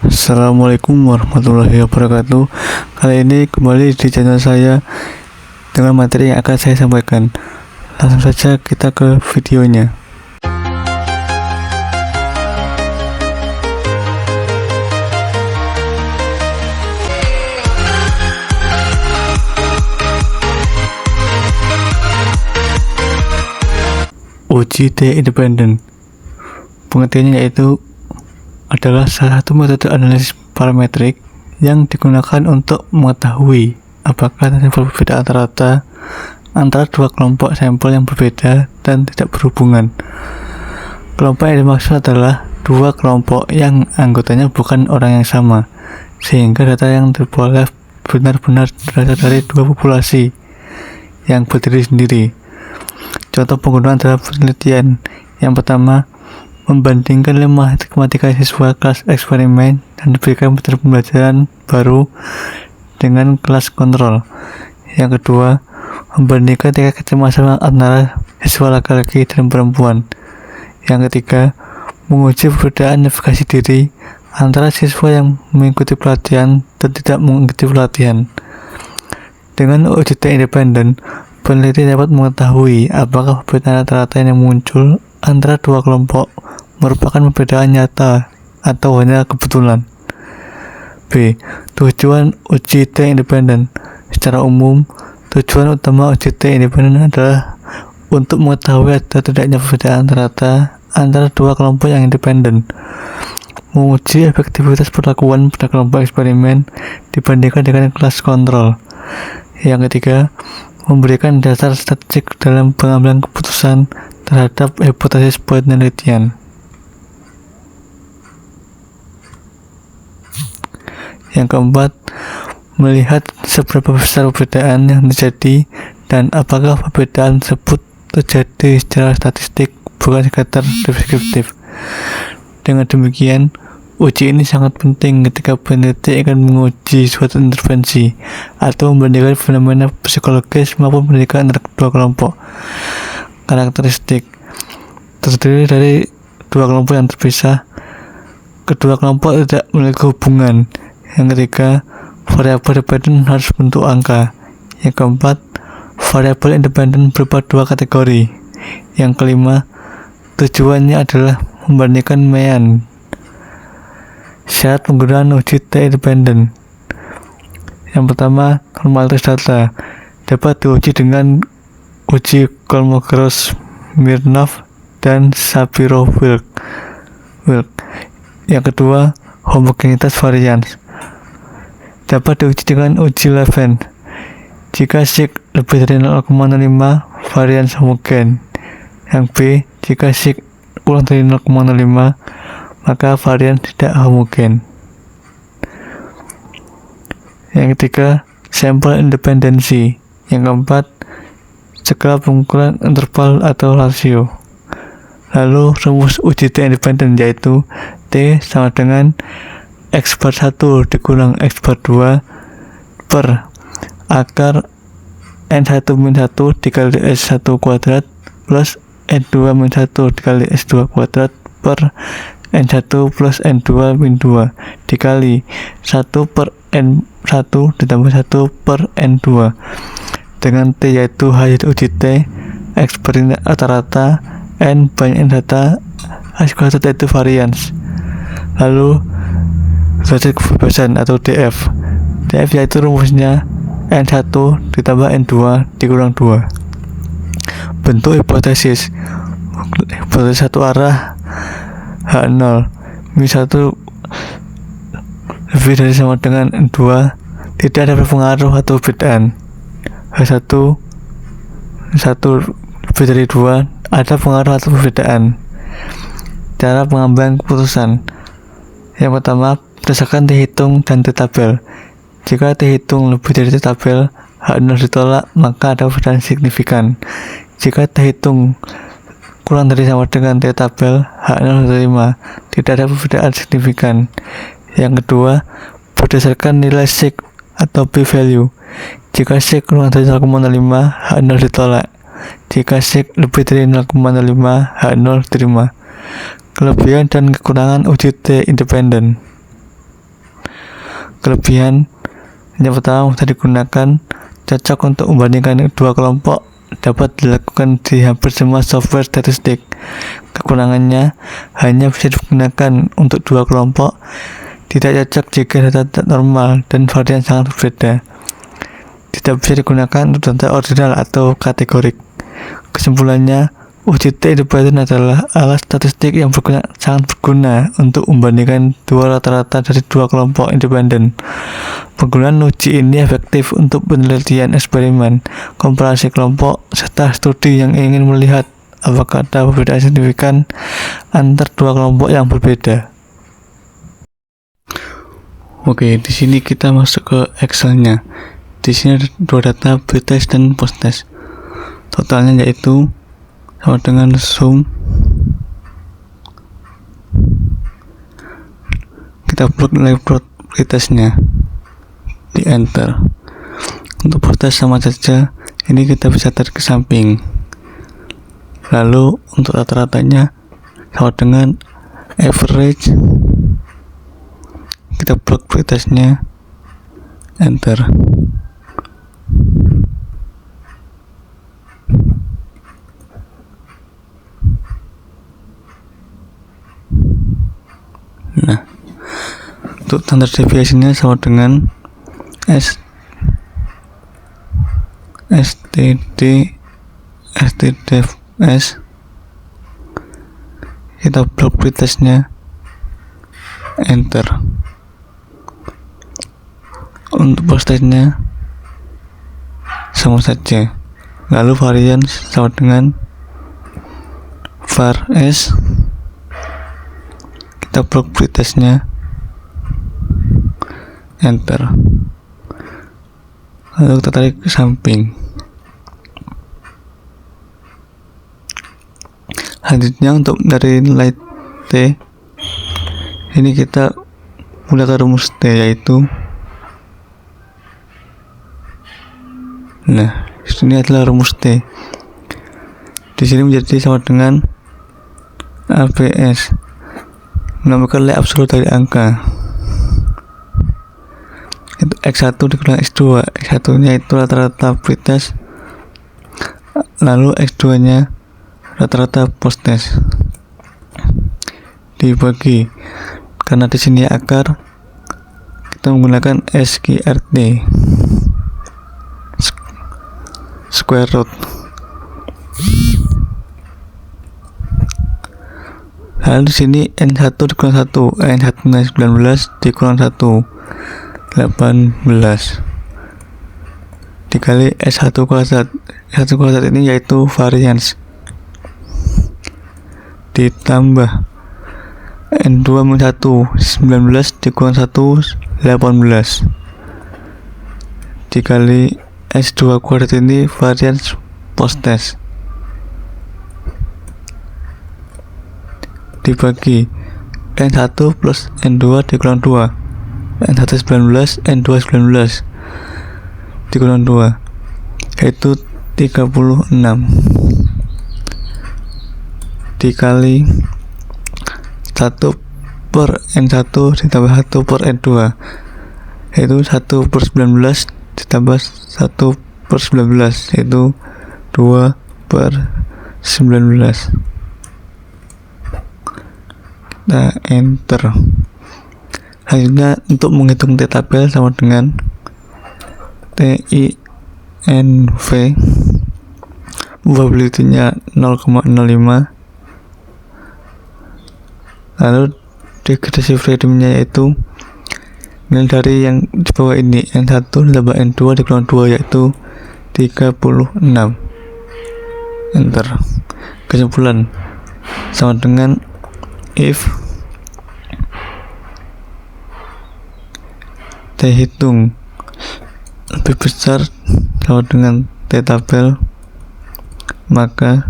Assalamualaikum warahmatullahi wabarakatuh. Kali ini kembali di channel saya dengan materi yang akan saya sampaikan. Langsung saja kita ke videonya. Uji T independen. Pengertiannya yaitu adalah salah satu metode analisis parametrik yang digunakan untuk mengetahui apakah terdapat perbedaan rata antara dua kelompok sampel yang berbeda dan tidak berhubungan. Kelompok yang dimaksud adalah dua kelompok yang anggotanya bukan orang yang sama, sehingga data yang diperoleh benar-benar berasal dari dua populasi yang berdiri sendiri. Contoh penggunaan dalam penelitian yang pertama, membandingkan 5 matematika siswa kelas eksperimen dan diberikan metode pembelajaran baru dengan kelas kontrol. Yang kedua, membandingkan tingkat kecemasan antara siswa laki-laki dan perempuan. Yang ketiga, menguji perbedaan navigasi diri antara siswa yang mengikuti pelatihan dan tidak mengikuti pelatihan. Dengan uji T independen, peneliti dapat mengetahui apakah perbedaan rata-rata yang muncul antara dua kelompok merupakan perbedaan nyata atau hanya kebetulan. B. Tujuan uji T independen. Secara umum, tujuan utama uji T independen adalah untuk mengetahui ada tidaknya perbedaan rata antara dua kelompok yang independen, menguji efektivitas perlakuan pada kelompok eksperimen dibandingkan dengan kelas kontrol. Yang ketiga, memberikan dasar statistik dalam pengambilan keputusan terhadap hipotesis penelitian. Yang keempat, melihat seberapa besar perbedaan yang terjadi dan apakah perbedaan tersebut terjadi secara statistik, bukan sekadar deskriptif. Dengan demikian, uji ini sangat penting ketika peneliti akan menguji suatu intervensi atau membandingkan fenomena psikologis maupun pendidikan antara kedua kelompok. Karakteristik terdiri dari dua kelompok yang terpisah. Kedua kelompok tidak memiliki hubungan. Yang ketiga, variabel dependen harus bentuk angka. Yang keempat, variabel independen berupa dua kategori. Yang kelima, tujuannya adalah membandingkan mean. Syarat penggunaan uji T independen. Yang pertama, normalitas data dapat diuji dengan uji Kolmogorov-Smirnov dan Shapiro-Wilk. Yang kedua, homogenitas varians dapat diuji dengan uji Levene. Jika sig lebih dari 0,05, varians homogen. Yang B, jika sig kurang dari 0,05, maka varian tidak homogen. Yang ketiga, sampel independensi. Yang keempat, skala pengukuran interval atau rasio. Lalu rumus uji T independen yaitu T sama dengan X bar 1 dikurang X bar 2 per akar N1 min 1 dikali S1 kuadrat plus N2 min 1 dikali S2 kuadrat per N1 plus N2 min 2 dikali 1 per N1 ditambah 1 per N2 dengan T yaitu hasil uji T, X beri rata-rata, N banyak data, X kuadrat yaitu varians. Lalu derajat kebebasan atau DF. DF yaitu rumusnya N1 ditambah N2 dikurang 2. Bentuk hipotesis. Hipotesis satu arah H0 min 1 lebih dari sama dengan N2, tidak ada pengaruh atau perbedaan. H1 lebih dari 2, ada pengaruh atau perbedaan. Cara pengambilan keputusan. Yang pertama, berdasarkan dihitung dan ditabel. Jika dihitung lebih dari ditabel, H0 ditolak, maka ada perbedaan signifikan. Jika dihitung kurang dari sama dengan ditabel, H0 diterima, tidak ada perbedaan signifikan. Yang kedua, berdasarkan nilai sig atau p-value. Jika sig kurang dari 0,05, H0 ditolak. Jika sig lebih dari 0,05, H0 diterima. Kelebihan dan kekurangan uji T independen. kelebihan. Yang pertama, mudah digunakan, cocok untuk membandingkan dua kelompok, dapat dilakukan di hampir semua software statistik. Kekurangannya, hanya bisa digunakan untuk dua kelompok, tidak cocok jika data normal dan varian sangat berbeda. Tidak bisa digunakan untuk data ordinal atau kategorik. Kesimpulannya, uji T-independent adalah alat statistik yang sangat berguna untuk membandingkan dua rata-rata dari dua kelompok independen. Penggunaan uji ini efektif untuk penelitian eksperimen, komparasi kelompok, serta studi yang ingin melihat apakah ada perbedaan signifikan antar dua kelompok yang berbeda. Oke, di sini kita masuk ke Excel-nya. Di sini ada dua data, pretest dan posttest. Totalnya yaitu sama dengan sum. Kita plug nilai pretestnya di enter. Untuk posttest sama saja, ini kita bisa tarik ke samping. Lalu untuk rata-ratanya sama dengan average. Kita plug pretestnya, enter. Nah, untuk standar deviasinya sama dengan STDFS. Kita plug pretestnya, enter. Untuk posttestnya sama saja. Lalu varian sama dengan var s. Kita plug pretestnya, enter. Lalu kita tarik ke samping. Selanjutnya untuk dari nilai T, ini kita menggunakan rumus T, yaitu ini adalah rumus T. Di sini menjadi sama dengan ABS, menambahkan nilai absolut dari angka. Itu X1 dikurangi X2. X1 nya itu rata-rata pretest, lalu X2 nya rata-rata posttest, dibagi. Karena di sini akar, kita menggunakan SQRT, square root. Lalu di sini N1 dikurang 1, N1 nya 19 dikurang 1, 18 dikali S1 kuadrat. S1 kuadrat ini yaitu variance, ditambah N2 min 1, 19 dikurang 1, 18 dikali S2 kuadrat ini variance posttest, dibagi N1 plus N2 dikurang 2, N1 19, N2 19 dikurang 2, yaitu 36 dikali 1 per N1 ditambah 1 per N2, yaitu 1 per 19 ditambah 1 per 19, yaitu 2 per 19. Nah, enter. Selanjutnya untuk menghitung T tabel sama dengan TINV, probability-nya 0,05. Lalu degradasi freedom-nya yaitu nilai dari yang di bawah ini, N1 ditambah N2 dikurang 2, yaitu 36. Enter. Kesimpulan sama dengan if T hitung lebih besar sama dengan T tabel, maka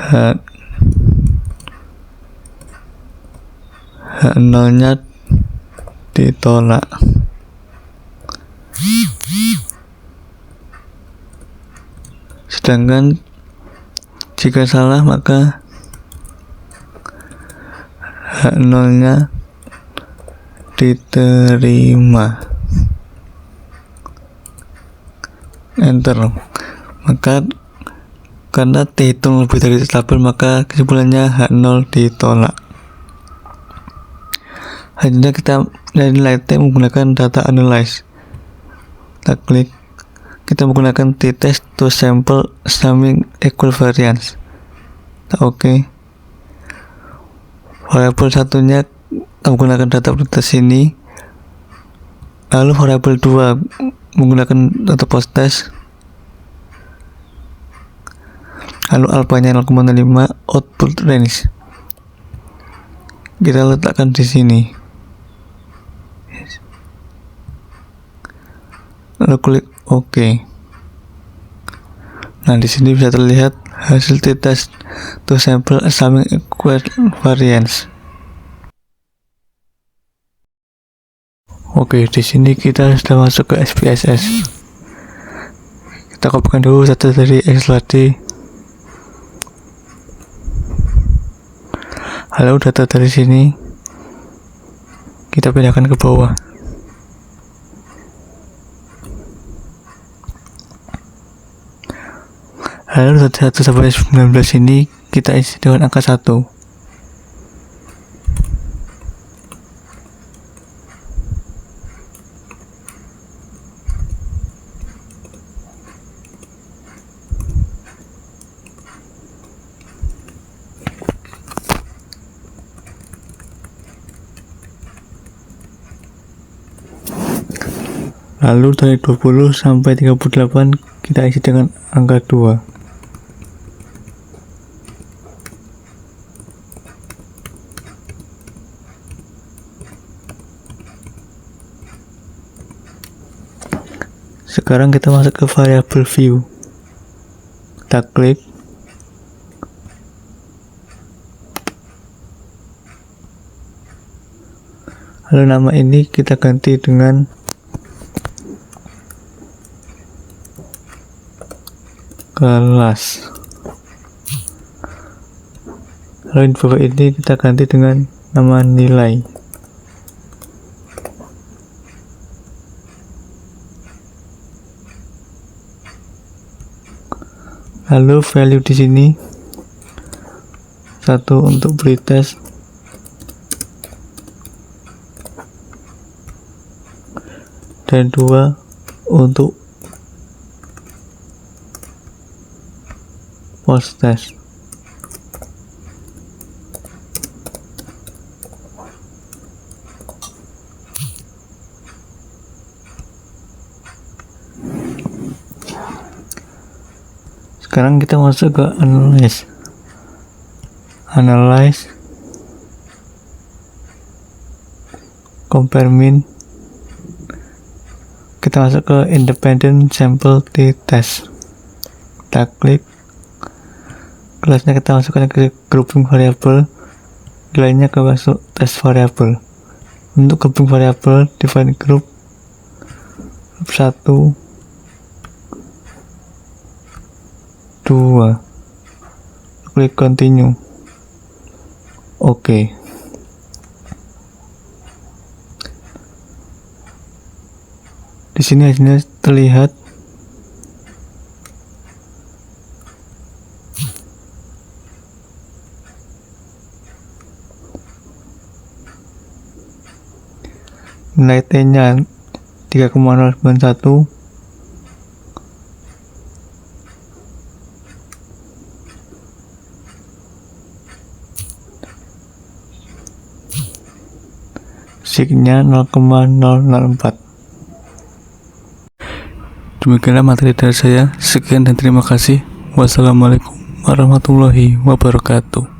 H0 nya ditolak. Sedangkan Jika salah maka hak nolnya diterima. Enter. Maka karena dihitung lebih dari tabel maka kesimpulannya hak nol ditolak. Selanjutnya kita nilai T menggunakan data analyze. Kita klik, kita menggunakan t-test to sample summing equal variance. Kita oke. Variabel satunya kita menggunakan data pretest ini. Lalu variabel 2 menggunakan data post test. Lalu alpha-nya 0,05, output range kita letakkan di sini. Lalu klik OK. Nah, di sini bisa terlihat hasil t-test to sample summing equal variance. Oke, di sini kita sudah masuk ke SPSS. Kita kopikan dulu data dari Excel tadi. Lalu data dari sini kita pindahkan ke bawah. Lalu data 1 sampai 19 ini kita isi dengan angka 1. Lalu dari 20 sampai 38 kita isi dengan angka 2. Sekarang kita masuk ke variable view. Kita klik. Lalu nama ini kita ganti dengan kelas. Lalu di bawah ini kita ganti dengan nama nilai. Lalu value di sini 1 untuk pretest, dan 2 untuk post test. Sekarang kita masuk ke analyze, compare min. Kita masuk ke independent sample t-test. Kita klik. Kelasnya kita masukkan ke grouping variable, nilainya ke masuk test variable. Untuk grouping variable, define group 1, 2, klik continue. Oke. Di sini hasilnya terlihat. Nilai T-nya 3,091. Sig-nya 0,004. Demikianlah materi dari saya. Sekian dan terima kasih. Wassalamualaikum warahmatullahi wabarakatuh.